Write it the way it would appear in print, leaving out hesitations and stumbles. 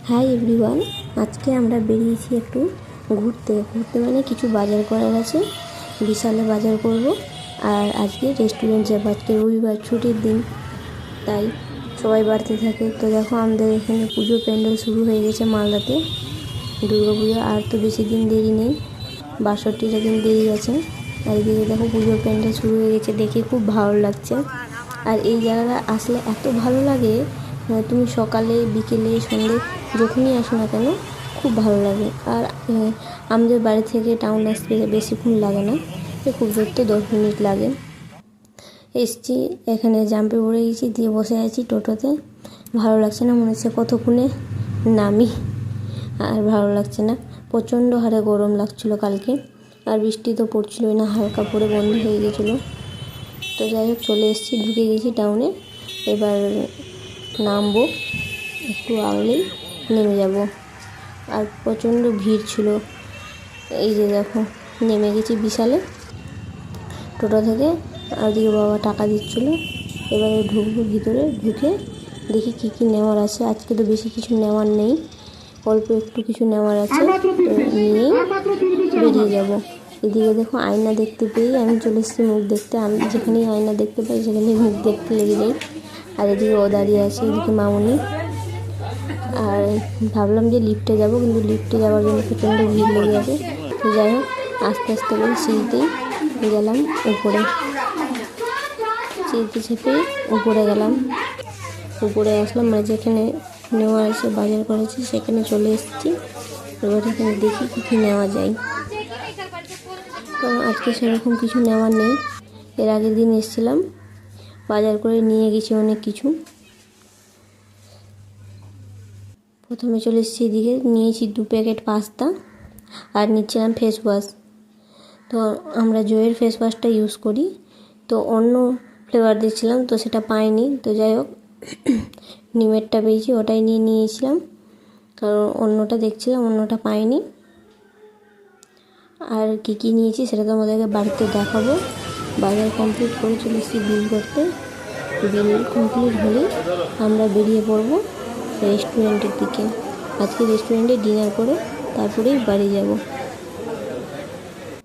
Hi everyone, আজকে আমরা বেরিয়েছি একটু ঘুরতে মানে কিছু বাজার করার আছে। বিশালে বাজার করব আর আজকে রেস্টুরেন্ট যাব। আজকে রবিবার, ছুটির দিন, তাই সবাই বাড়িতে থাকে। তো দেখো আমাদের এখানে পুজো প্যান্ডেল শুরু হয়ে গেছে মালদাতে। দুর্গা পুজো আর তো বেশি দিন দেরি নেই, 62টা দিন দেরি আছে। আর এদিকে দেখো পুজোর প্যান্ডেল শুরু হয়ে গেছে, দেখে খুব ভালো লাগছে। আর এই জায়গাটা আসলে এত ভালো লাগে, তুমি সকালে বিকেলে সন্ধ্যে যখনই আসো না কেন খুব ভালো লাগে। আর আমাদের বাড়ি থেকে টাউন আসতে বেশিক্ষণ লাগে না, খুব জোর তো 10 মিনিট লাগে। এসছি, এখানে জাম্পে পড়ে গেছি, দিয়ে বসে আছি টোটোতে। ভালো লাগছে না, মনে হচ্ছে কতক্ষণে নামি। আর ভালো লাগছে না, প্রচণ্ড হারে গরম লাগছিলো কালকে। আর বৃষ্টি তো পড়ছিলই না, হালকা পরে বন্ধ হয়ে গেছিলো। তো যাই হোক চলে এসেছি, ঢুকে গেছি টাউনে। এবার নামবো, একটু আগলেই নেমে যাব। আর প্রচণ্ড ভিড় ছিল। এই যে দেখো নেমে গেছি বিশালে টোটো থেকে। আর দিকে বাবা টাকা দিচ্ছিলো। এবারে ঢুকবো ভিতরে, ঢুকে দেখি কী কী নেওয়ার আছে। আজকে তো বেশি কিছু নেওয়ার নেই, অল্প একটু কিছু নেওয়ার আছে, তো নিয়েই বেরিয়ে যাব। এদিকে দেখো আয়না দেখতে পেয়ে আমি চলে এসেছি মুখ দেখতে। আমি যেখানেই আয়না দেখতে পাই সেখানেই মুখ দেখতে লেগে যাই। আর এদিকে ও দাঁড়িয়ে আছে, এদিকে মামুনি। আর ভাবলাম যে লিফটে যাব, কিন্তু লিফটে যাওয়ার জন্য প্রচণ্ড ভিড় লেগে আছে। তো যাই হোক আস্তে আস্তে করে সিঁড়িতেই গেলাম উপরে, সিঁড়িতে চেপেই উপরে গেলাম। উপরে আসলাম, মানে যেখানে নেওয়া আছে বাজার করেছি সেখানে চলে এসেছি। এবার এখানে দেখি কী কী নেওয়া যায়। তো আজকে সেরকম কিছু নেওয়ার নেই। এর আগের দিন এসেছিলাম, বাজার করে নিয়ে গেছি অনেক কিছু। প্রথমে চলে এসেছি এদিকে, নিয়েছি 2 প্যাকেট পাস্তা আর নিচ্ছিলাম ফেস ওয়াশ। তো আমরা জয়ের ফেস ওয়াশটা ইউজ করি, তো অন্য ফ্লেভার দিচ্ছিলাম, তো সেটা পাইনি। তো যাই হোক নিমেরটা পেয়েছি, ওটাই নিয়েছিলাম, কারণ অন্যটা দেখছিলাম, অন্যটা পাইনি। আর কী কী নিয়েছি সেটা তো আমাদেরকে বাড়িতে দেখাবো। বাজার কমপ্লিট করে চলে এসেছি বিল করতে। বিল কমপ্লিট হলেই আমরা বেরিয়ে পড়বো রেস্টুরেন্টের দিকে। আজকে রেস্টুরেন্টে ডিনার করে তারপরেই বাড়ি যাব।